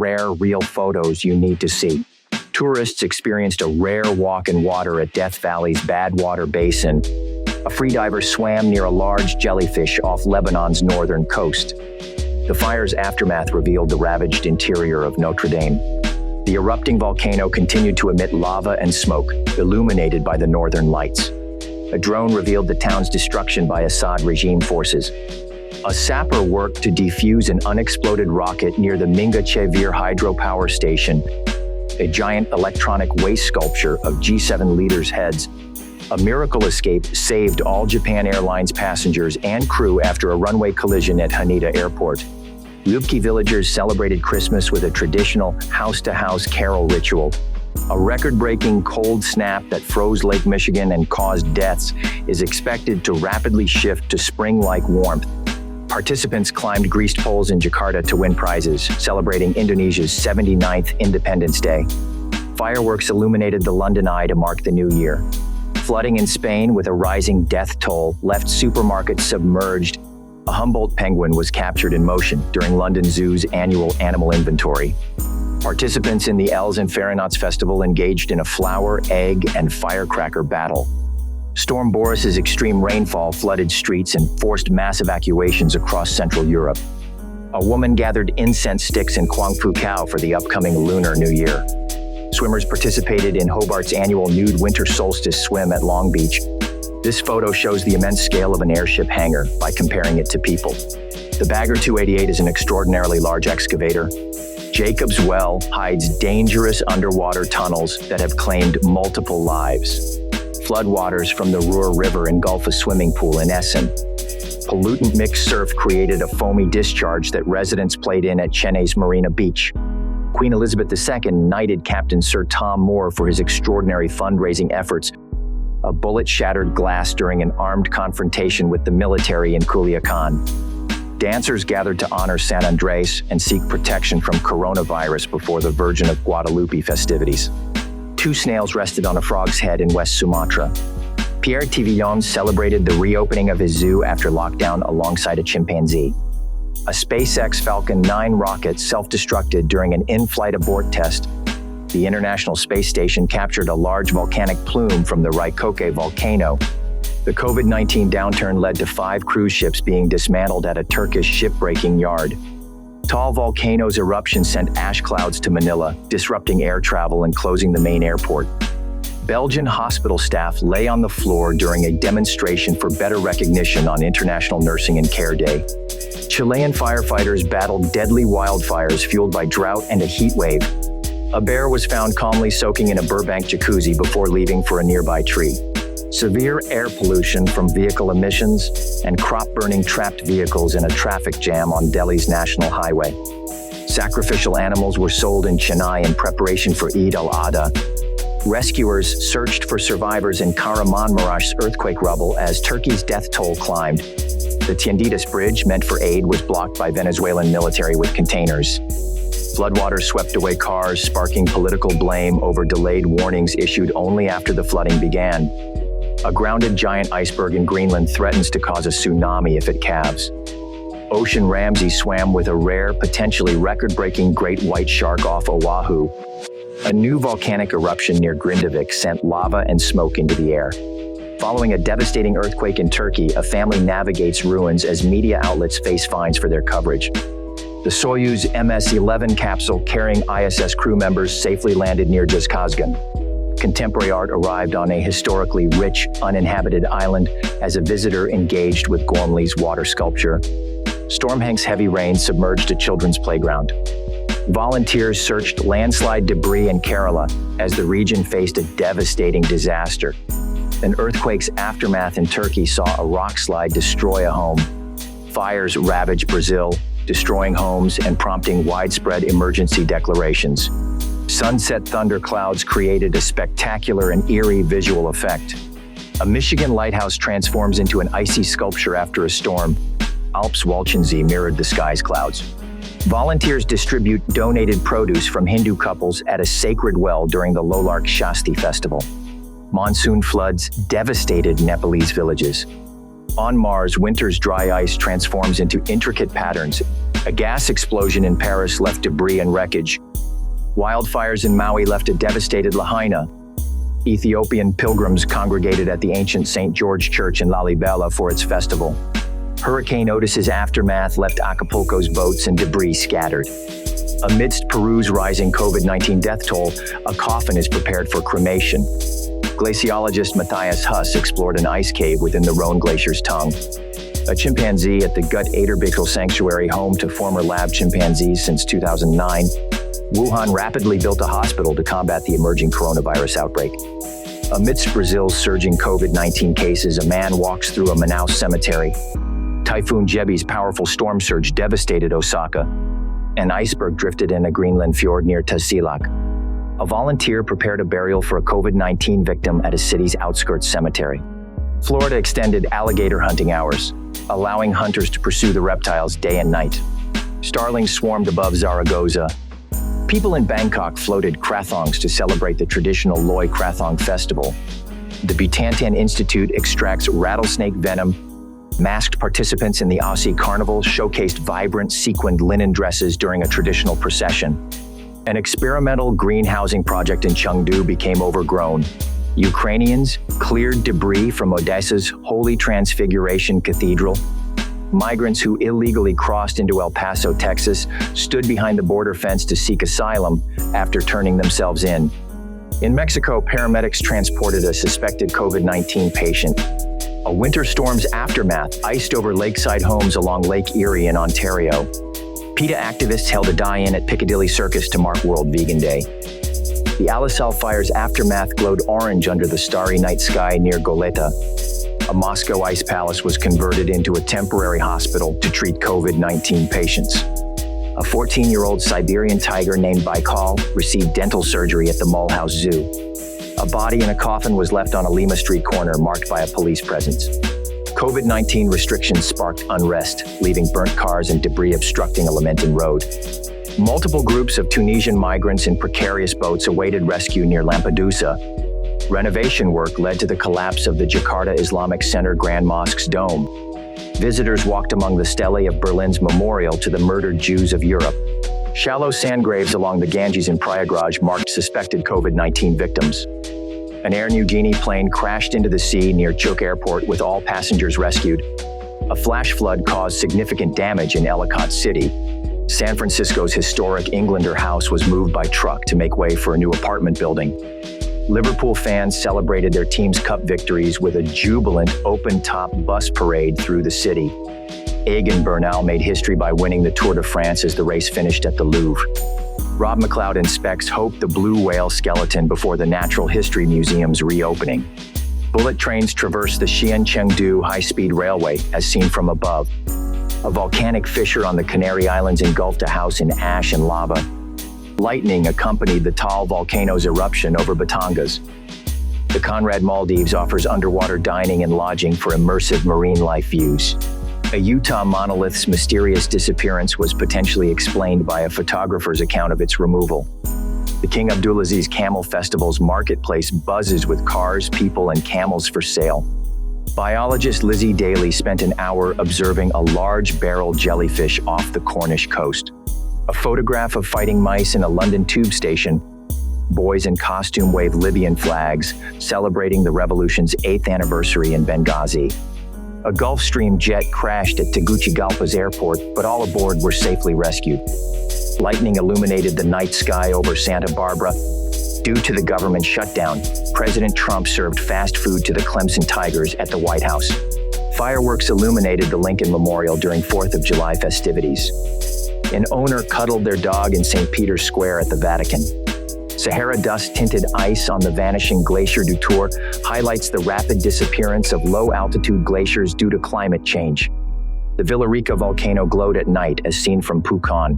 rare, real photos you need to see. Tourists experienced a rare walk in water at Death Valley's Badwater Basin. A freediver swam near a large jellyfish off Lebanon's northern coast. The fire's aftermath revealed the ravaged interior of Notre Dame. The erupting volcano continued to emit lava and smoke, illuminated by the northern lights. A drone revealed the town's destruction by Assad regime forces. A sapper worked to defuse an unexploded rocket near the Minga Chevir hydropower station, a giant electronic waste sculpture of G7 leaders' heads. A miracle escape saved all Japan Airlines passengers and crew after a runway collision at Haneda Airport. Ryukyu villagers celebrated Christmas with a traditional house-to-house carol ritual. A record-breaking cold snap that froze Lake Michigan and caused deaths is expected to rapidly shift to spring-like warmth. Participants climbed greased poles in Jakarta to win prizes, celebrating Indonesia's 79th Independence Day. Fireworks illuminated the London Eye to mark the new year. Flooding in Spain with a rising death toll left supermarkets submerged. A Humboldt penguin was captured in motion during London Zoo's annual animal inventory. Participants in the Elves and Fahrenauts Festival engaged in a flower, egg, and firecracker battle. Storm Boris's extreme rainfall flooded streets and forced mass evacuations across Central Europe. A woman gathered incense sticks in Kwangpukao for the upcoming Lunar New Year. Swimmers participated in Hobart's annual nude winter solstice swim at Long Beach. This photo shows the immense scale of an airship hangar by comparing it to people. The Bagger 288 is an extraordinarily large excavator. Jacob's Well hides dangerous underwater tunnels that have claimed multiple lives. Floodwaters from the Ruhr River engulf a swimming pool in Essen. Pollutant mixed surf created a foamy discharge that residents played in at Chennai's Marina Beach. Queen Elizabeth II knighted Captain Sir Tom Moore for his extraordinary fundraising efforts. A bullet shattered glass during an armed confrontation with the military in Culiacan. Dancers gathered to honor San Andres and seek protection from coronavirus before the Virgin of Guadalupe festivities. 2 snails rested on a frog's head in West Sumatra. Pierre Tivillon celebrated the reopening of his zoo after lockdown alongside a chimpanzee. A SpaceX Falcon 9 rocket self-destructed during an in-flight abort test. The International Space Station captured a large volcanic plume from the Raikoke volcano. The COVID-19 downturn led to 5 cruise ships being dismantled at a Turkish shipbreaking yard. Tall volcano's eruption sent ash clouds to Manila, disrupting air travel and closing the main airport. Belgian hospital staff lay on the floor during a demonstration for better recognition on International Nursing and Care Day. Chilean firefighters battled deadly wildfires fueled by drought and a heat wave. A bear was found calmly soaking in a Burbank jacuzzi before leaving for a nearby tree. Severe air pollution from vehicle emissions and crop burning trapped vehicles in a traffic jam on Delhi's national highway. Sacrificial animals were sold in Chennai in preparation for Eid al-Adha. Rescuers searched for survivors in Kahramanmaraş's earthquake rubble as Turkey's death toll climbed. The Tienditas Bridge, meant for aid, was blocked by Venezuelan military with containers. Floodwaters swept away cars, sparking political blame over delayed warnings issued only after the flooding began. A grounded giant iceberg in Greenland threatens to cause a tsunami if it calves. Ocean Ramsey swam with a rare, potentially record-breaking great white shark off Oahu. A new volcanic eruption near Grindavik sent lava and smoke into the air. Following a devastating earthquake in Turkey, a family navigates ruins as media outlets face fines for their coverage. The Soyuz MS-11 capsule carrying ISS crew members safely landed near Jezkazgan. Contemporary art arrived on a historically rich, uninhabited island as a visitor engaged with Gormley's water sculpture. Stormhank's heavy rain submerged a children's playground. Volunteers searched landslide debris in Kerala as the region faced a devastating disaster. An earthquake's aftermath in Turkey saw a rockslide destroy a home. Fires ravaged Brazil, destroying homes and prompting widespread emergency declarations. Sunset thunderclouds created a spectacular and eerie visual effect. A Michigan lighthouse transforms into an icy sculpture after a storm. Alps Walchensee mirrored the sky's clouds. Volunteers distribute donated produce from Hindu couples at a sacred well during the Lolark Shasti festival. Monsoon floods devastated Nepalese villages. On Mars, winter's dry ice transforms into intricate patterns. A gas explosion in Paris left debris and wreckage. Wildfires in Maui left a devastated Lahaina. Ethiopian pilgrims congregated at the ancient St. George Church in Lalibela for its festival. Hurricane Otis's aftermath left Acapulco's boats and debris scattered. Amidst Peru's rising COVID-19 death toll, a coffin is prepared for cremation. Glaciologist Matthias Huss explored an ice cave within the Rhone Glacier's tongue. A chimpanzee at the Gut Aderbickel Sanctuary, home to former lab chimpanzees since 2009. Wuhan rapidly built a hospital to combat the emerging coronavirus outbreak. Amidst Brazil's surging COVID-19 cases, a man walks through a Manaus cemetery. Typhoon Jebi's powerful storm surge devastated Osaka. An iceberg drifted in a Greenland fjord near Tasiilaq. A volunteer prepared a burial for a COVID-19 victim at a city's outskirts cemetery. Florida extended alligator hunting hours, allowing hunters to pursue the reptiles day and night. Starlings swarmed above Zaragoza. People in Bangkok floated krathongs to celebrate the traditional Loy Krathong festival. The Butantan Institute extracts rattlesnake venom. Masked participants in the Aussie Carnival showcased vibrant sequined linen dresses during a traditional procession. An experimental green housing project in Chengdu became overgrown. Ukrainians cleared debris from Odessa's Holy Transfiguration Cathedral. Migrants who illegally crossed into El Paso, Texas, stood behind the border fence to seek asylum after turning themselves in. In Mexico, paramedics transported a suspected COVID-19 patient. A winter storm's aftermath iced over lakeside homes along Lake Erie in Ontario. PETA activists held a die-in at Piccadilly Circus to mark World Vegan Day. The Alisal fire's aftermath glowed orange under the starry night sky near Goleta. A Moscow ice palace was converted into a temporary hospital to treat COVID-19 patients. A 14-year-old Siberian tiger named Baikal received dental surgery at the Mulhouse Zoo. A body in a coffin was left on a Lima Street corner marked by a police presence. COVID-19 restrictions sparked unrest, leaving burnt cars and debris obstructing a lamenting road. Multiple groups of Tunisian migrants in precarious boats awaited rescue near Lampedusa. Renovation work led to the collapse of the Jakarta Islamic Center Grand Mosque's dome. Visitors walked among the stelae of Berlin's memorial to the murdered Jews of Europe. Shallow sand graves along the Ganges in Prayagraj marked suspected COVID-19 victims. An Air Niugini plane crashed into the sea near Chuuk Airport with all passengers rescued. A flash flood caused significant damage in Ellicott City. San Francisco's historic Englander House was moved by truck to make way for a new apartment building. Liverpool fans celebrated their team's cup victories with a jubilant open-top bus parade through the city. Egan Bernal made history by winning the Tour de France as the race finished at the Louvre. Rob McLeod inspects Hope the blue whale skeleton before the Natural History Museum's reopening. Bullet trains traverse the Xi'an-Chengdu high-speed railway as seen from above. A volcanic fissure on the Canary Islands engulfed a house in ash and lava. Lightning accompanied the Taal volcano's eruption over Batangas. The Conrad Maldives offers underwater dining and lodging for immersive marine life views. A Utah monolith's mysterious disappearance was potentially explained by a photographer's account of its removal. The King Abdulaziz Camel Festival's marketplace buzzes with cars, people, and camels for sale. Biologist Lizzie Daly spent an hour observing a large barrel jellyfish off the Cornish coast. A photograph of fighting mice in a London tube station. Boys in costume wave Libyan flags, celebrating the revolution's 8th anniversary in Benghazi. A Gulfstream jet crashed at Tegucigalpa's airport, but all aboard were safely rescued. Lightning illuminated the night sky over Santa Barbara. Due to the government shutdown, President Trump served fast food to the Clemson Tigers at the White House. Fireworks illuminated the Lincoln Memorial during 4th of July festivities. An owner cuddled their dog in St. Peter's Square at the Vatican. Sahara dust-tinted ice on the vanishing Glacier du Tour highlights the rapid disappearance of low-altitude glaciers due to climate change. The Villarrica volcano glowed at night as seen from Pucón.